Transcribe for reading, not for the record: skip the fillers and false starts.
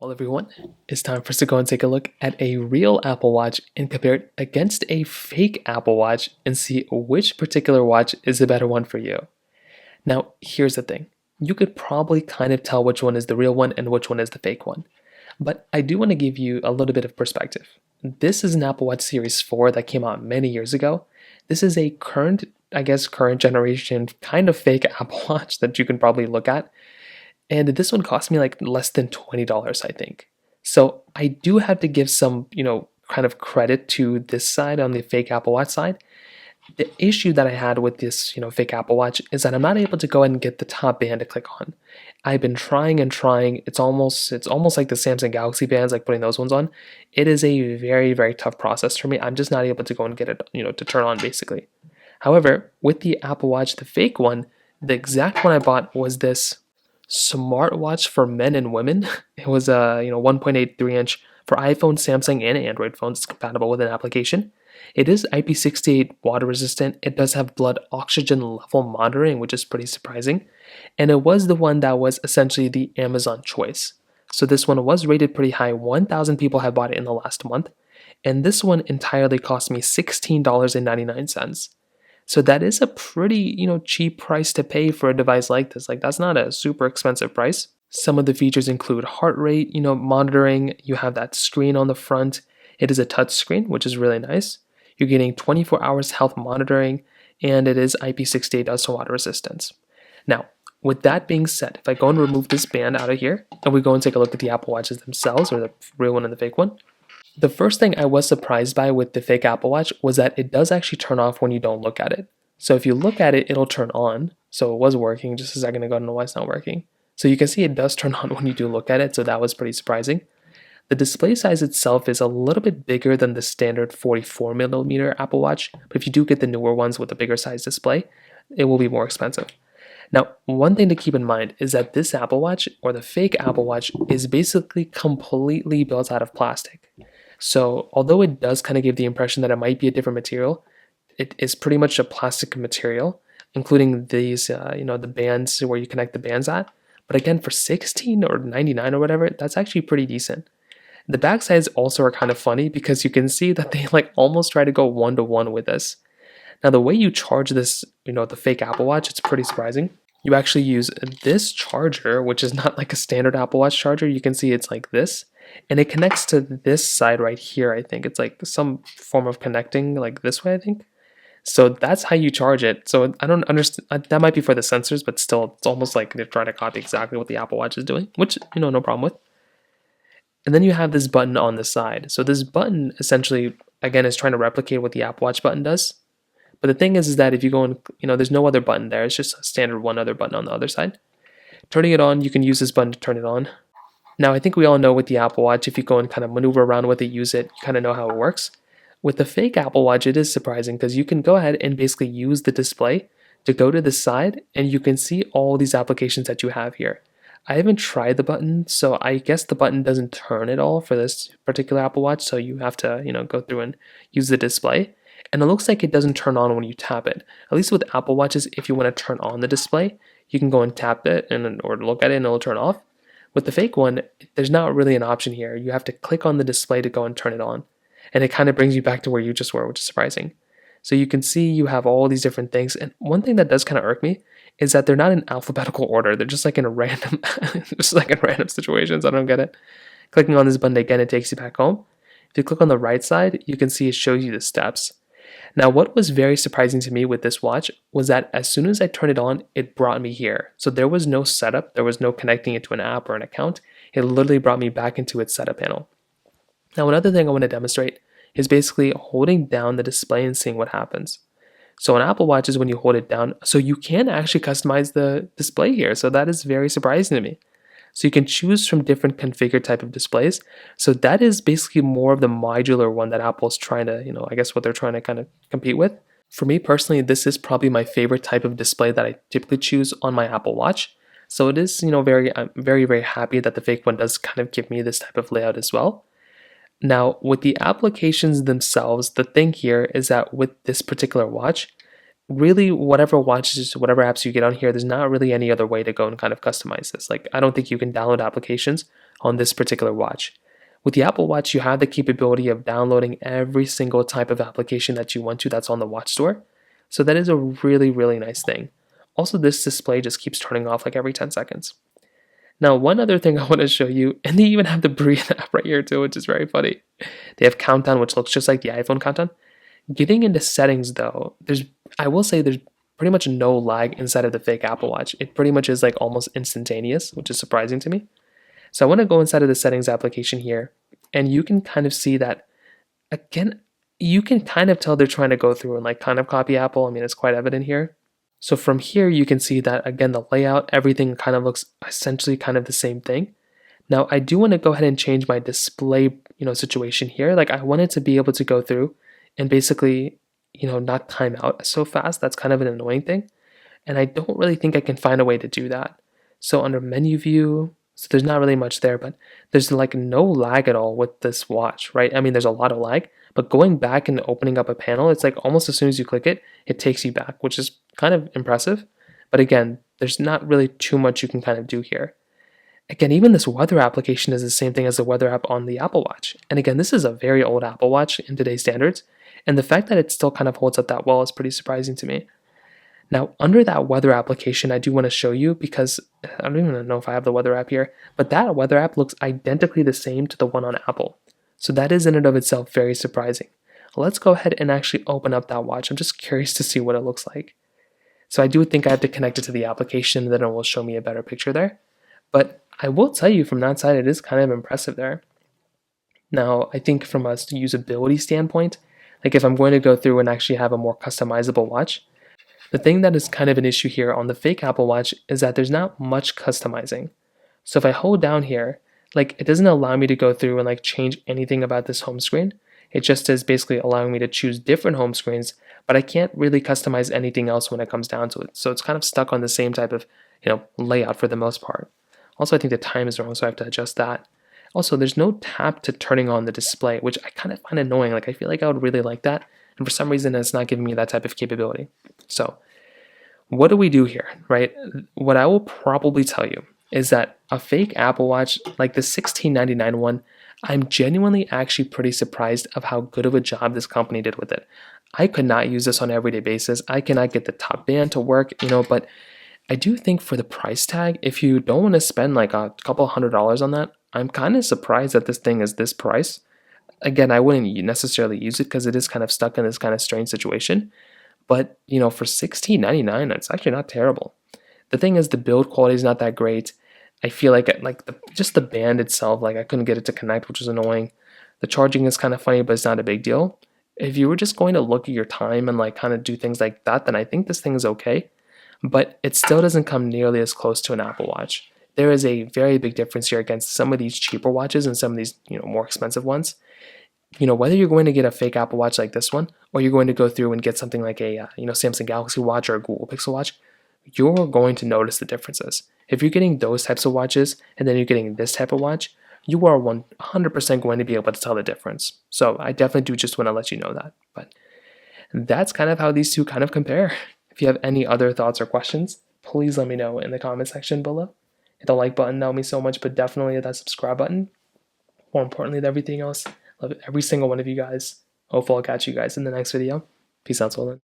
Well, everyone, it's time for us to go and take a look at a real Apple Watch and compare it against a fake Apple Watch and see which particular watch is a better one for you. Now, here's the thing. You could probably kind of tell which one is the real one and which one is the fake one. But I do want to give you a little bit of perspective. This is an Apple Watch Series 4 that came out many years ago. This is a current generation kind of fake Apple Watch that you can probably look at. And this one cost me like less than $20, I think. So I do have to give some, kind of credit to this side on the fake Apple Watch side. The issue that I had with this, fake Apple Watch is that I'm not able to go ahead and get the top band to click on. I've been trying and trying. It's almost like the Samsung Galaxy bands, like putting those ones on. It is a very, very tough process for me. I'm just not able to go and get it, to turn on basically. However, with the Apple Watch, the fake one, the exact one I bought was this smartwatch for men and women. It was a 1.83 inch for iPhone, Samsung, and Android phones. It's compatible with an application. It is IP68 water resistant. It does have blood oxygen level monitoring, which is pretty surprising. And it was the one that was essentially the Amazon choice. So this one was rated pretty high. 1,000 people have bought it in the last month. And this one entirely cost me $16.99. So that is a pretty, cheap price to pay for a device like this. Like, that's not a super expensive price. Some of the features include heart rate, monitoring. You have that screen on the front. It is a touch screen, which is really nice. You're getting 24 hours health monitoring, and it is IP68 dust and water resistance. Now, with that being said, if I go and remove this band out of here, and we go and take a look at the Apple Watches themselves, or the real one and the fake one, the first thing I was surprised by with the fake Apple Watch was that it does actually turn off when you don't look at it. So if you look at it, it'll turn on. So it was working just a second ago. I don't know why it's not working. So you can see it does turn on when you do look at it. So that was pretty surprising. The display size itself is a little bit bigger than the standard 44mm Apple Watch. But if you do get the newer ones with a bigger size display, it will be more expensive. Now, one thing to keep in mind is that this Apple Watch, or the fake Apple Watch, is basically completely built out of plastic. So although it does kind of give the impression that it might be a different material, it is pretty much a plastic material, including these, the bands where you connect the bands at. But again, for 16 or 99 or whatever, that's actually pretty decent. The back sides also are kind of funny because you can see that they almost try to go one-to-one with this. Now, the way you charge this, the fake Apple Watch, it's pretty surprising. You actually use this charger, which is not like a standard Apple Watch charger. You can see it's like this. And it connects to this side right here, I think. It's like some form of connecting like this way, I think. So that's how you charge it. So I don't understand. That might be for the sensors, but still, it's almost like they're trying to copy exactly what the Apple Watch is doing, which, no problem with. And then you have this button on the side. So this button essentially, again, is trying to replicate what the Apple Watch button does. But the thing is that if you go and, there's no other button there. It's just a standard one other button on the other side. Turning it on, you can use this button to turn it on. Now, I think we all know with the Apple Watch, if you go and kind of maneuver around with it, use it, you kind of know how it works. With the fake Apple Watch, it is surprising because you can go ahead and basically use the display to go to the side, and you can see all these applications that you have here. I haven't tried the button, so I guess the button doesn't turn at all for this particular Apple Watch, so you have to, go through and use the display. And it looks like it doesn't turn on when you tap it. At least with Apple Watches, if you want to turn on the display, you can go and tap it or look at it and it'll turn off. With the fake one, there's not really an option here. You have to click on the display to go and turn it on. And it kind of brings you back to where you just were, which is surprising. So you can see you have all these different things. And one thing that does kind of irk me is that they're not in alphabetical order. They're just like in a random, situations. I don't get it. Clicking on this button again, it takes you back home. If you click on the right side, you can see it shows you the steps. Now, what was very surprising to me with this watch was that as soon as I turned it on, it brought me here. So there was no setup. There was no connecting it to an app or an account. It literally brought me back into its setup panel. Now, another thing I want to demonstrate is basically holding down the display and seeing what happens. So on Apple Watches, when you hold it down, so you can actually customize the display here. So that is very surprising to me. So you can choose from different configured type of displays. So that is basically more of the modular one that Apple's trying to, I guess what they're trying to kind of compete with. For me personally, this is probably my favorite type of display that I typically choose on my Apple Watch. So it is, I'm very, very happy that the fake one does kind of give me this type of layout as well. Now, with the applications themselves, the thing here is that with this particular watch, really whatever watches, whatever apps you get on here, there's not really any other way to go and kind of customize this. Like, I don't think you can download applications on this particular watch. With the Apple Watch, you have the capability of downloading every single type of application that you want to that's on the watch store. So that is a really, really nice thing. Also, this display just keeps turning off like every 10 seconds. Now, one other thing I want to show you, and they even have the Breathe app right here too, which is very funny. They have Countdown, which looks just like the iPhone Countdown. Getting into settings though, I will say there's pretty much no lag inside of the fake Apple Watch. It pretty much is like almost instantaneous, which is surprising to me. So I want to go inside of the settings application here, and you can kind of see that, again, you can kind of tell they're trying to go through and like kind of copy Apple. I mean, it's quite evident here. So from here, you can see that, again, the layout, everything kind of looks essentially kind of the same thing. Now, I do want to go ahead and change my display, situation here. Like, I wanted to be able to go through and basically, not time out so fast. That's kind of an annoying thing. And I don't really think I can find a way to do that. So under menu view, so there's not really much there, but there's like no lag at all with this watch, right? I mean, there's a lot of lag, but going back and opening up a panel, it's like almost as soon as you click it, it takes you back, which is kind of impressive. But again, there's not really too much you can kind of do here. Again, even this weather application is the same thing as the weather app on the Apple Watch. And again, this is a very old Apple Watch in today's standards. And the fact that it still kind of holds up that well is pretty surprising to me. Now, under that weather application, I do want to show you, because I don't even know if I have the weather app here, but that weather app looks identically the same to the one on Apple. So that is in and of itself very surprising. Let's go ahead and actually open up that watch. I'm just curious to see what it looks like. So I do think I have to connect it to the application, then it will show me a better picture there. But I will tell you from that side, it is kind of impressive there. Now, I think from a usability standpoint, like if I'm going to go through and actually have a more customizable watch, the thing that is kind of an issue here on the fake Apple Watch is that there's not much customizing. So if I hold down here, like it doesn't allow me to go through and like change anything about this home screen. It just is basically allowing me to choose different home screens, but I can't really customize anything else when it comes down to it. So it's kind of stuck on the same type of, layout for the most part. Also, I think the time is wrong, so I have to adjust that. Also, there's no tap to turning on the display, which I kind of find annoying. Like I feel like I would really like that, and for some reason it's not giving me that type of capability. So what do we do here, right? What I will probably tell you is that a fake Apple Watch like the $16.99 one, I'm genuinely actually pretty surprised of how good of a job this company did with it. I could not use this on an everyday basis. I cannot get the top band to work, but I do think for the price tag, if you don't want to spend like a couple $100s on that, I'm kind of surprised that this thing is this price. Again, I wouldn't necessarily use it because it is kind of stuck in this kind of strange situation. But, for $16.99, it's actually not terrible. The thing is, the build quality is not that great. I feel like just the band itself, like I couldn't get it to connect, which was annoying. The charging is kind of funny, but it's not a big deal. If you were just going to look at your time and like kind of do things like that, then I think this thing is okay. But it still doesn't come nearly as close to an Apple Watch. There is a very big difference here against some of these cheaper watches and some of these, more expensive ones. Whether you're going to get a fake Apple Watch like this one, or you're going to go through and get something like a, Samsung Galaxy Watch or a Google Pixel Watch, you're going to notice the differences. If you're getting those types of watches and then you're getting this type of watch, you are 100% going to be able to tell the difference. So I definitely do just want to let you know that. But that's kind of how these two kind of compare. If you have any other thoughts or questions, please let me know in the comment section below. Hit the like button, that would mean so much, but definitely hit that subscribe button. More importantly than everything else, love every single one of you guys. Hopefully I'll catch you guys in the next video. Peace out, Solon.